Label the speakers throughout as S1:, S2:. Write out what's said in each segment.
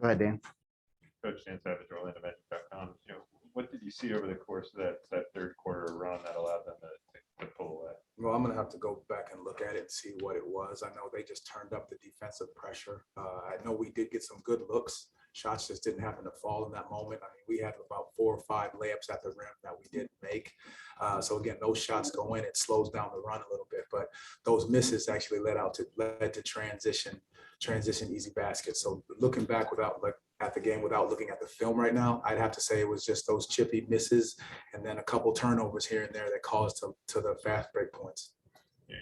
S1: Go ahead, Dan.
S2: Coach Dan Savage, OrlandoMagic.com. What did you see over the course of that third quarter run that allowed them to pull away?
S3: Well, I'm going to have to go back and look at it and see what it was. I know they just turned up the defensive pressure. I know we did get some good looks. Shots just didn't happen to fall in that moment. I mean, we had about 4 or 5 layups at the rim that we didn't make. So again, those shots go in, it slows down the run a little bit. But those misses actually led to transition easy baskets. So looking back at the game without looking at the film right now, I'd have to say it was just those chippy misses and then a couple turnovers here and there that caused to the fast break points.
S2: Yeah,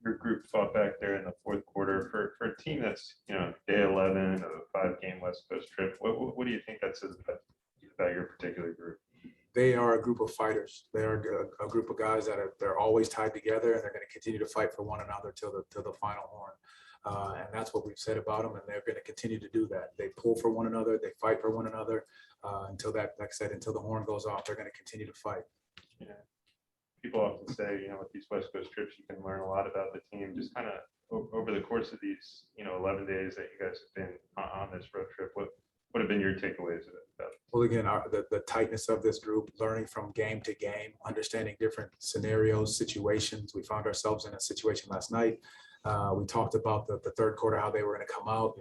S2: your group fought back there in the fourth quarter for a team that's day 11 of a 5-game West Coast trip. What do you think that says about your particular group?
S3: They are a group of fighters. They are a group of guys that they're always tied together, and they're going to continue to fight for one another till the final horn. And that's what we've said about them, and they're going to continue to do that. They pull for one another, they fight for one another until that, like I said, until the horn goes off. They're going to continue to fight.
S2: Yeah. People often say, with these West Coast trips, you can learn a lot about the team. Just kind of over the course of these, 11 days that you guys have been on this road trip, what have been your takeaways of it?
S3: Well, again, the tightness of this group, learning from game to game, understanding different scenarios, situations. We found ourselves in a situation last night. We talked about the third quarter, how they were going to come out.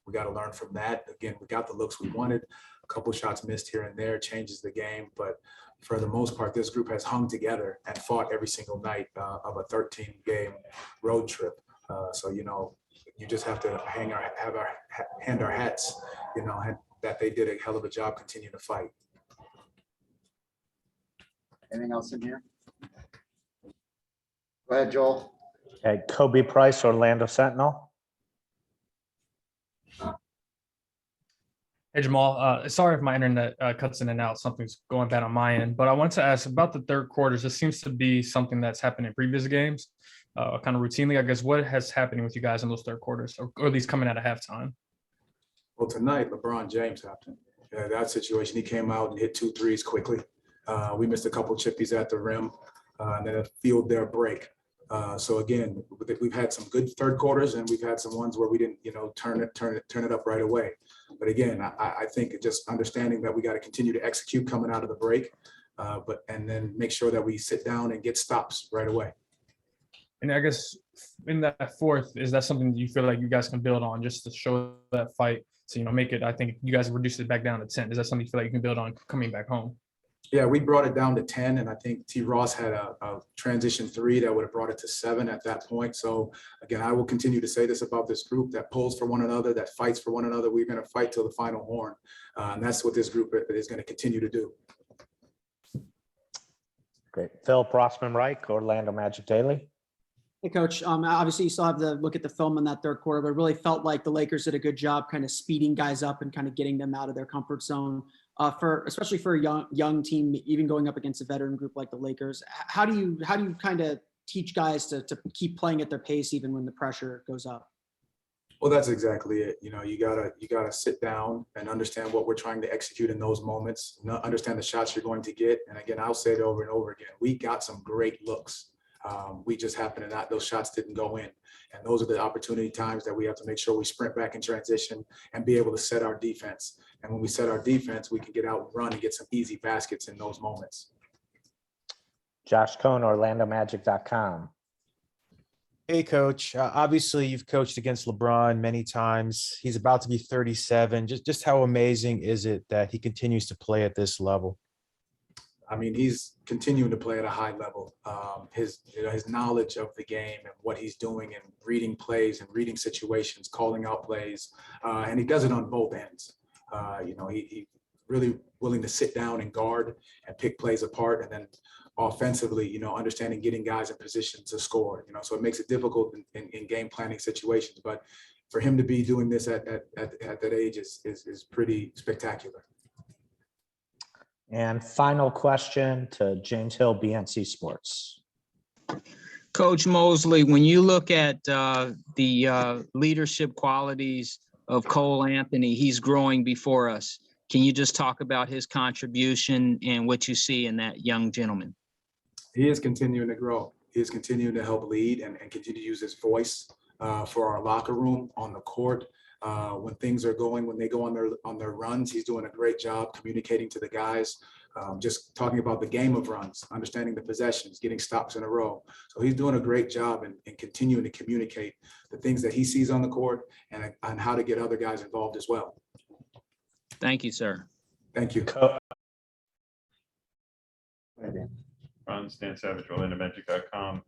S3: We got to learn from that. Again, we got the looks we wanted. A couple shots missed here and there changes the game. But for the most part, this group has hung together and fought every single night of a 13-game road trip. So, you just have to hand our hats, that they did a hell of a job continuing to fight.
S1: Anything else in here? Go ahead, Joel.
S4: Okay, Kobe Price, Orlando Sentinel.
S5: Hey, Jamahl. Sorry if my internet cuts in and out. Something's going bad on my end. But I wanted to ask about the third quarters. This seems to be something that's happened in previous games, kind of routinely. I guess what has happening with you guys in those third quarters, or at least coming out of halftime?
S3: Well, tonight, LeBron James happened. That situation, he came out and hit 2 threes quickly. We missed a couple chippies at the rim, and then a field their break. So again, we've had some good third quarters, and we've had some ones where we didn't, turn it up right away. But again, I think just understanding that we got to continue to execute coming out of the break, and then make sure that we sit down and get stops right away.
S5: And I guess in that fourth, is that something that you feel like you guys can build on just to show that fight? So, make it, I think you guys reduced it back down to 10. Is that something you feel like you can build on coming back home?
S3: Yeah, we brought it down to 10, and I think T. Ross had a transition 3 that would have brought it to 7 at that point. So again, I will continue to say this about this group that pulls for one another, that fights for one another. We're going to fight till the final horn, and that's what this group is going to continue to do.
S4: Great. Phil Prossman Reich, Orlando Magic Daily.
S6: Hey, Coach. Obviously, you still have to look at the film in that third quarter, but it really felt like the Lakers did a good job kind of speeding guys up and kind of getting them out of their comfort zone. Especially for a young team, even going up against a veteran group like the Lakers. How do you kind of teach guys to keep playing at their pace even when the pressure goes up?
S3: Well, that's exactly it. You gotta sit down and understand what we're trying to execute in those moments. Understand the shots you're going to get. And again, I'll say it over and over again. We got some great looks. We just happened to those shots didn't go in. And those are the opportunity times that we have to make sure we sprint back in transition and be able to set our defense. And when we set our defense, we can get out and run and get some easy baskets in those moments.
S4: Josh Cohn, OrlandoMagic.com.
S7: Hey, Coach. Obviously, you've coached against LeBron many times. He's about to be 37. Just how amazing is it that he continues to play at this level?
S3: I mean, he's continuing to play at a high level. His knowledge of the game and what he's doing and reading plays and reading situations, calling out plays, and he does it on both ends. He's really willing to sit down and guard and pick plays apart, and then offensively, understanding getting guys in position to score. So it makes it difficult in game planning situations. But for him to be doing this at that age is pretty spectacular.
S4: And final question to James Hill, BNC Sports.
S8: Coach Mosley, when you look at the leadership qualities of Cole Anthony, he's growing before us. Can you just talk about his contribution and what you see in that young gentleman?
S3: He is continuing to grow. He is continuing to help lead and continue to use his voice for our locker room, on the court. when things are going, when they go on their runs, he's doing a great job communicating to the guys, just talking about the game of runs, understanding the possessions, getting stops in a row. So he's doing a great job in continuing to communicate the things that he sees on the court and how to get other guys involved as well.
S8: Thank you, sir.
S3: Thank you.
S2: Ron Stan Savage, OrlandoMagic.com.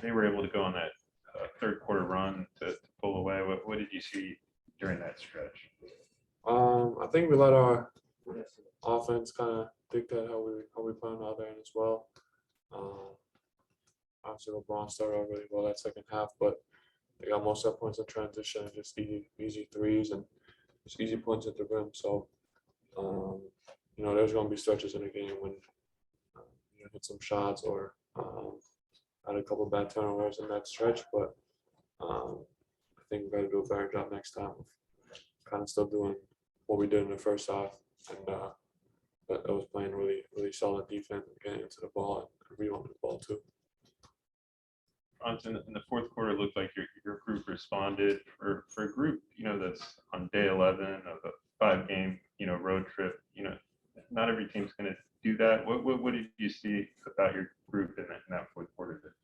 S2: They were able to go on that third quarter run to pull away. What did you see during that stretch?
S9: I think we let our offense kind of dictate how we play on the other end as well. Obviously, LeBron started out really well that second half, but they got most of their points in transition and just easy threes and just easy points at the rim. So, there's going to be stretches in a game when you hit some shots or had a couple bad turnovers in that stretch, but I think we got to do a better job next time of kind of still doing what we did in the first half, and that was playing really, really solid defense and getting into the ball and rebounding the ball too.
S2: In the fourth quarter, it looked like your group responded for a group, that's on day 11 of a 5-game, road trip. Not every team's going to do that. What did you see about your group in that fourth quarter?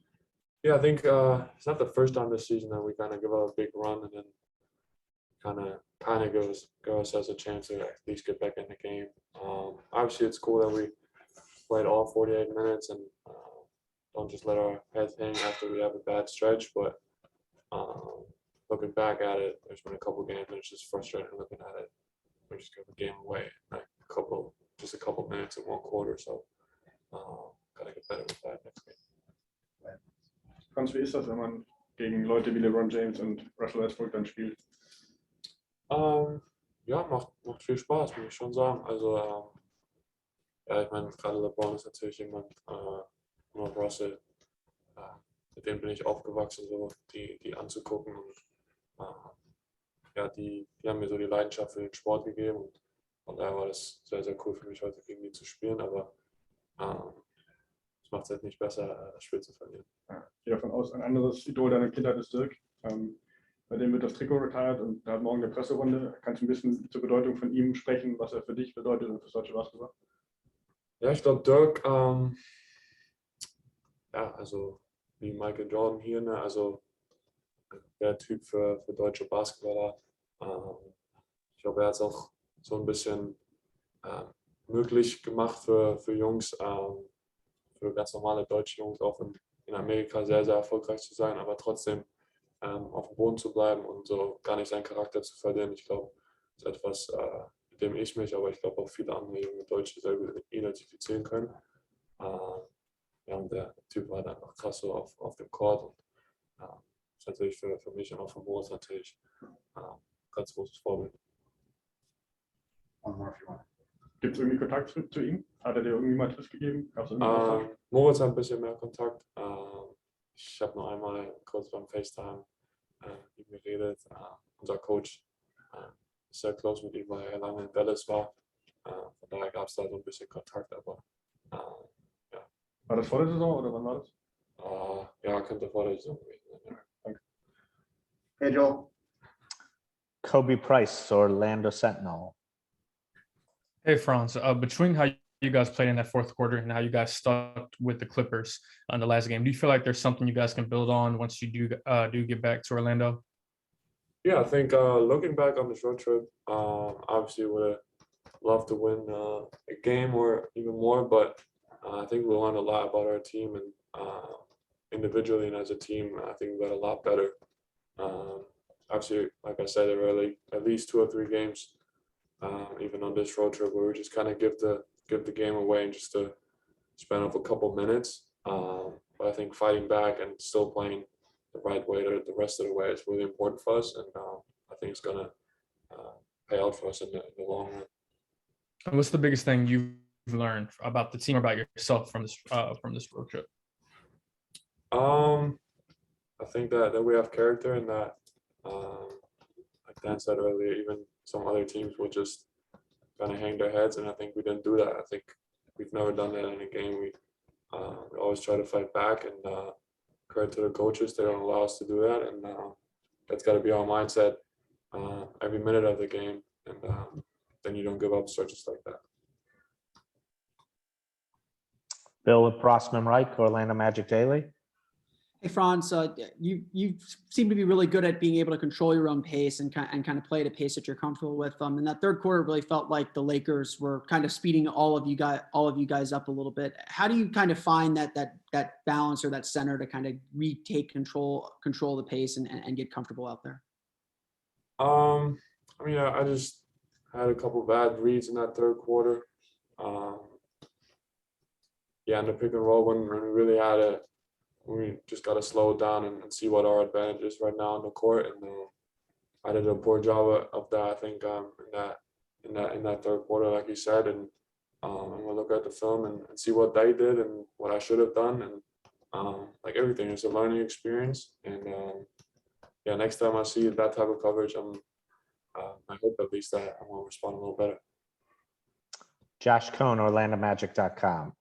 S9: Yeah, I think it's not the first time this season that we kind of give out a big run and then kind of give us a chance to at least get back in the game. Obviously, it's cool that we played all 48 minutes and don't just let our heads hang after we have a bad stretch. But looking back at it, there's been a couple games and it's just frustrating looking at it. We just give a game away, like just a couple minutes in one quarter. So gotta get better with that next game.
S10: Franz, wie ist das, wenn man gegen Leute wie LeBron James und Russell Westbrook dann spielt?
S9: Ja, macht viel Spaß, muss ich schon sagen. Also ja, ich meine, gerade LeBron ist natürlich jemand, und auch Russell, mit dem bin ich aufgewachsen, so die anzugucken. Und ja, die haben mir so die Leidenschaft für den Sport gegeben. Und von daher war das sehr, sehr cool für mich, heute gegen die zu spielen. Aber es macht es halt nicht besser, das Spiel zu verlieren.
S10: Ja, ich gehe davon aus, ein anderes Idol deiner Kindheit ist Dirk. Bei dem wird das Trikot retired und da hat morgen eine Presserunde. Kannst du ein bisschen zur Bedeutung von ihm sprechen, was er für dich bedeutet und für das deutsche Basketball?
S9: Ja, ich glaube, Dirk, ja, also wie Michael Jordan hier, ne, also der Typ für deutsche Basketballer. Ich glaube, er hat es auch so ein bisschen möglich gemacht für Jungs, für ganz normale deutsche Jungs, auch in Amerika sehr, sehr erfolgreich zu sein, aber trotzdem auf dem Boden zu bleiben und so gar nicht seinen Charakter zu verlieren. Ich glaube, das ist etwas, mit dem ich mich, aber ich glaube auch viele andere junge Deutsche sehr gut identifizieren können. Ja, und der Typ war dann einfach krass so auf dem Court und ist natürlich für mich und auch für Moritz natürlich ganz großes Vorbild.
S1: One more if you want.
S10: Gibt es irgendwie Kontakt zu ihm? Hat er dir irgendwie mal Tipps gegeben? Gab's irgendwie Austausch?
S9: Moritz hat ein bisschen mehr Kontakt. Ich habe noch einmal kurz beim FaceTime mit ihm geredet. Unser Coach ist sehr close mit ihm, weil er lange in Dallas war. Von daher gab es da so ein bisschen Kontakt, aber ja.
S10: War das vor der Saison oder wann war das?
S9: Ja, könnte vor der Saison gewesen sein. Ja.
S10: Danke.
S1: Hey, Joel.
S4: Kobe Price, Orlando Sentinel.
S5: Hey, Franz, between how you guys played in that fourth quarter and how you guys stuck with the Clippers on the last game, do you feel like there's something you guys can build on once you do get back to Orlando?
S9: Yeah, I think looking back on this road trip, obviously would have loved to win a game or even more, but I think we learned a lot about our team and individually and as a team, I think we got a lot better. Obviously, like I said, there were at least 2 or 3 games, even on this road trip, where we just kind of give the game away and just to spend off a couple minutes. But I think fighting back and still playing the right way the rest of the way is really important for us, and I think it's gonna pay out for us in the long run.
S5: And what's the biggest thing you've learned about the team or about yourself from this road trip?
S9: I think that we have character and that, like Dan said earlier, even some other teams will just kind of hang their heads, and I think we didn't do that. I think we've never done that in a game. We always try to fight back, and credit to the coaches, they don't allow us to do that, and that's got to be our mindset every minute of the game, and then you don't give up stretches like that.
S4: Bill Prossman Reich, Orlando Magic Daily.
S6: Hey, Franz, you seem to be really good at being able to control your own pace and kind of play at a pace that you're comfortable with. In that third quarter, it really felt like the Lakers were kind of speeding all of you guys up a little bit. How do you kind of find that balance or that center to kind of retake control of the pace and get comfortable out there?
S9: I mean, I just had a couple bad reads in that third quarter. Yeah, in the pick and roll when we really had it, we just got to slow it down and see what our advantage is right now on the court. And I did a poor job of that, I think, in that third quarter, like you said. And I'm gonna look at the film and see what they did and what I should have done. And like everything, it's a learning experience. And yeah, next time I see that type of coverage, I hope at least that I will respond a little better.
S4: Josh Cohn, OrlandoMagic.com.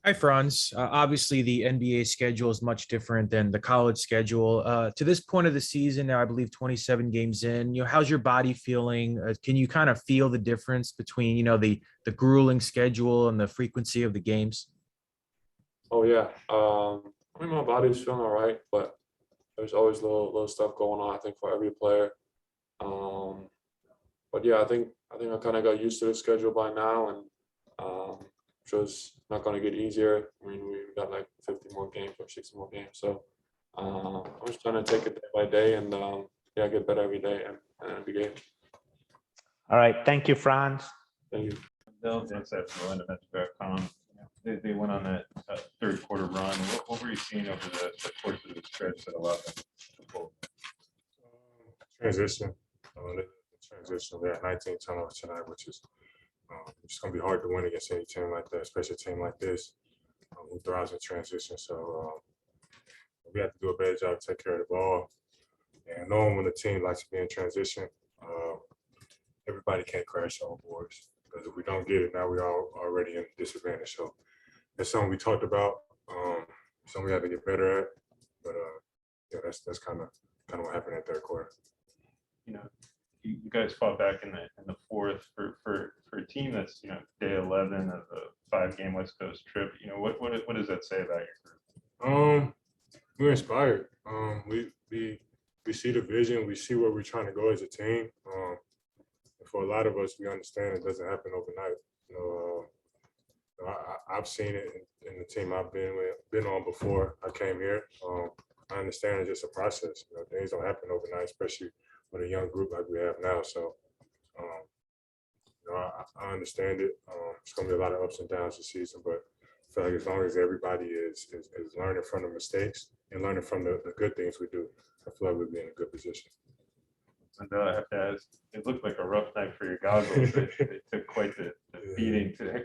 S7: Hi, Franz. Obviously, the NBA schedule is much different than the college schedule. To this point of the season, now I believe 27 games in. How's your body feeling? Can you kind of feel the difference between the grueling schedule and the frequency of the games?
S9: Oh yeah, I mean my body's feeling all right, but there's always little stuff going on. I think for every player. But yeah, I think I kind of got used to the schedule by now, and just not going to get easier. I mean, we've got like 50 more games or 60 more games. So I'm just trying to take it day by day and yeah, get better every day and every game.
S4: All right. Thank you, Franz.
S9: Thank you.
S2: Bill, insight from OrlandoMagic.com. They went on that third quarter run. What were you seeing over the course of the stretch that allowed them to pull?
S11: Transition. The transition. We had 19 turnovers tonight, which is it's going to be hard to win against any team like that, especially a team like this who thrives in transition. So we have to do a better job to take care of the ball. And knowing when the team likes to be in transition, everybody can't crash on boards. Because if we don't get it, now we are already in disadvantage. So that's something we talked about, something we have to get better at. But yeah, that's kind of what happened in that third quarter.
S2: You guys fought back in the fourth for a team that's day 11 of a 5-game West Coast trip. What does that say about your group?
S11: We're inspired. We see the vision. We see where we're trying to go as a team. For a lot of us, we understand it doesn't happen overnight. I've seen it in the team I've been on before I came here. I understand it's just a process. Things don't happen overnight, especially with a young group like we have now. So, I understand it. It's going to be a lot of ups and downs this season, but I feel like as long as everybody is learning from the mistakes and learning from the good things we do, I feel like we'll be in a good position.
S2: And I have to ask, it looked like a rough night for your goggles. They took quite the beating today.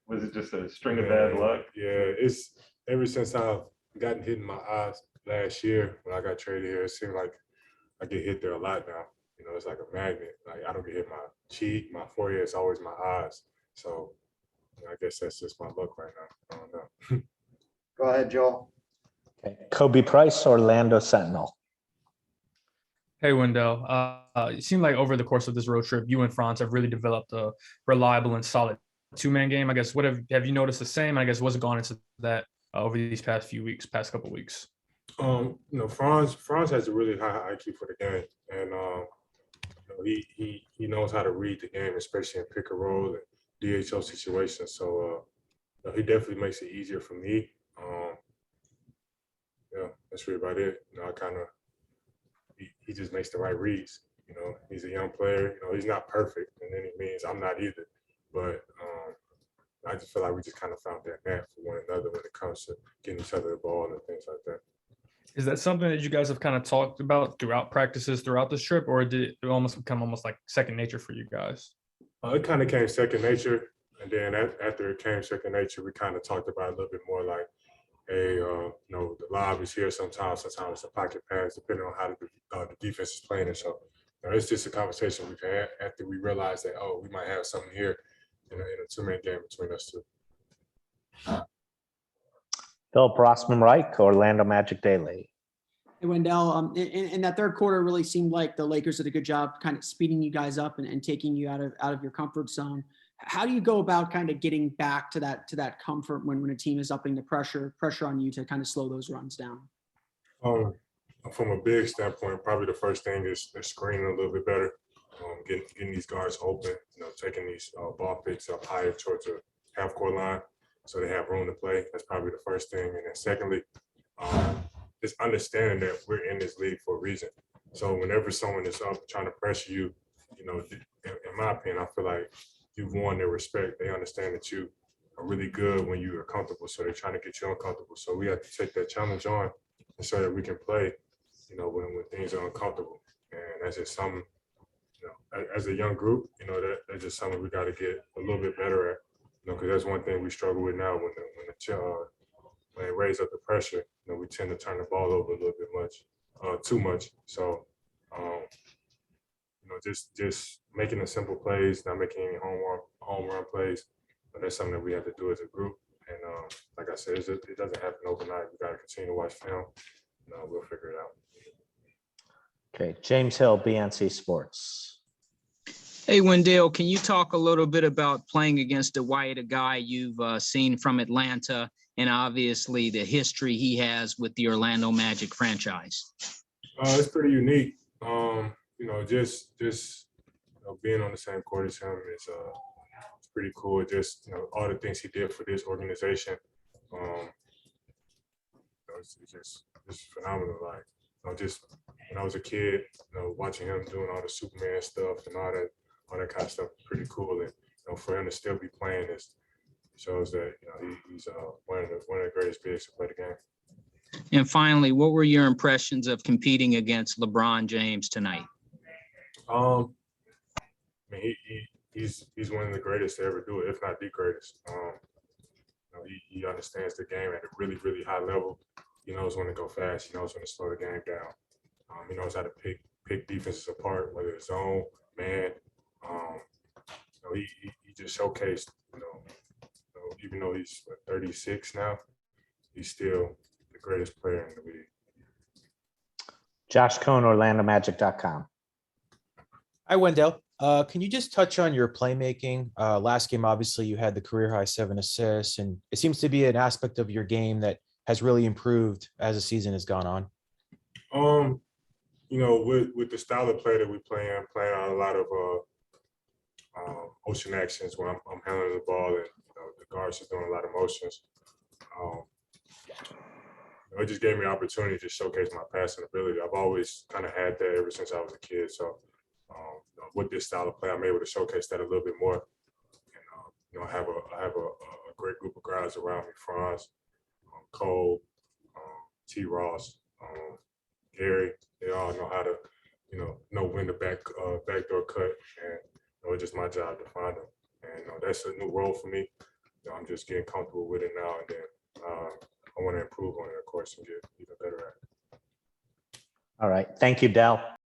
S2: Was it just a string of bad luck?
S11: Yeah, it's ever since I've gotten hit in my eyes last year when I got traded here, it seemed like I get hit there a lot now. It's like a magnet. Like I don't get hit my cheek, my forehead. It's always my eyes. So I guess that's just my luck right now. I don't know.
S1: Go ahead, Joel.
S4: Okay. Kobe Price, Orlando Sentinel.
S5: Hey, Wendell. It seemed like over the course of this road trip, you and Franz have really developed a reliable and solid two-man game. I guess what have you noticed the same? I guess what's gone into that over these past couple weeks?
S11: Franz has a really high IQ for the game, and he knows how to read the game, especially in pick and roll and DHO situations. So he definitely makes it easier for me. Yeah, that's really about it. He just makes the right reads. He's a young player. He's not perfect in any means. I'm not either. But I just feel like we just kind of found that knack for one another when it comes to getting each other the ball and things like that.
S5: Is that something that you guys have kind of talked about throughout practices throughout this trip, or did it almost become like second nature for you guys?
S11: It kind of came second nature. And then after it came second nature, we kind of talked about it a little bit more like, hey, the lob is here sometimes it's a pocket pass, depending on how the defense is playing it. So it's just a conversation we've had after we realized that, we might have something here in a two-man game between us two.
S4: Bill Prossman Reich, Orlando Magic Daily.
S6: Hey, Wendell, in that third quarter really seemed like the Lakers did a good job kind of speeding you guys up and taking you out of your comfort zone. How do you go about kind of getting back to that comfort when a team is upping the pressure on you to kind of slow those runs down?
S11: From a big standpoint, probably the first thing is screening a little bit better, getting these guards open, taking these ball picks up higher towards the half court line so they have room to play. That's probably the first thing. And then secondly, just understanding that we're in this league for a reason. So whenever someone is up trying to pressure you, in my opinion, I feel like you've won their respect. They understand that you are really good when you are comfortable. So they're trying to get you uncomfortable. So we have to take that challenge on and so that we can play, when things are uncomfortable. And that's just something, as a young group, that's just something we got to get a little bit better at, because that's one thing we struggle with now when they raise up the pressure, we tend to turn the ball over a little bit too much. So, just making the simple plays, not making any home run plays, but that's something that we have to do as a group. And like I said, it doesn't happen overnight. We got to continue to watch film. We'll figure it out.
S4: Okay, James Hill, BNC Sports.
S8: Hey, Wendell, can you talk a little bit about playing against a guy you've seen from Atlanta, and obviously the history he has with the Orlando Magic franchise?
S11: It's pretty unique. Just being on the same court as him is it's pretty cool. Just all the things he did for this organization. It's phenomenal. Like just when I was a kid, watching him doing all the Superman stuff and all that kind of stuff, pretty cool. And for him to still be playing this shows that he's one of the greatest bigs to play the game.
S8: And finally, what were your impressions of competing against LeBron James tonight?
S11: I mean, he's one of the greatest to ever do it, if not the greatest. He understands the game at a really, really high level. He knows when to go fast. He knows when to slow the game down. He knows how to pick defenses apart, whether it's zone, man. He just showcased, even though he's 36 now, he's still the greatest player in the league.
S4: Josh Cohn, OrlandoMagic.com.
S7: Hi, Wendell. Can you just touch on your playmaking? Last game, obviously, you had the career high 7 assists, and it seems to be an aspect of your game that has really improved as the season has gone on.
S11: With the style of play that we playing out a lot of motion actions when I'm handling the ball, and the guards are doing a lot of motions. It just gave me an opportunity to showcase my passing ability. I've always kind of had that ever since I was a kid. So with this style of play, I'm able to showcase that a little bit more. And I have a great group of guys around me: Franz, Cole, T. Ross, Gary. They all know how to, know when to backdoor cut, and it's just my job to find them. And that's a new role for me. I'm just getting comfortable with it now, and then I want to improve on it, of course, and get even better at it.
S4: All right. Thank you, Dell.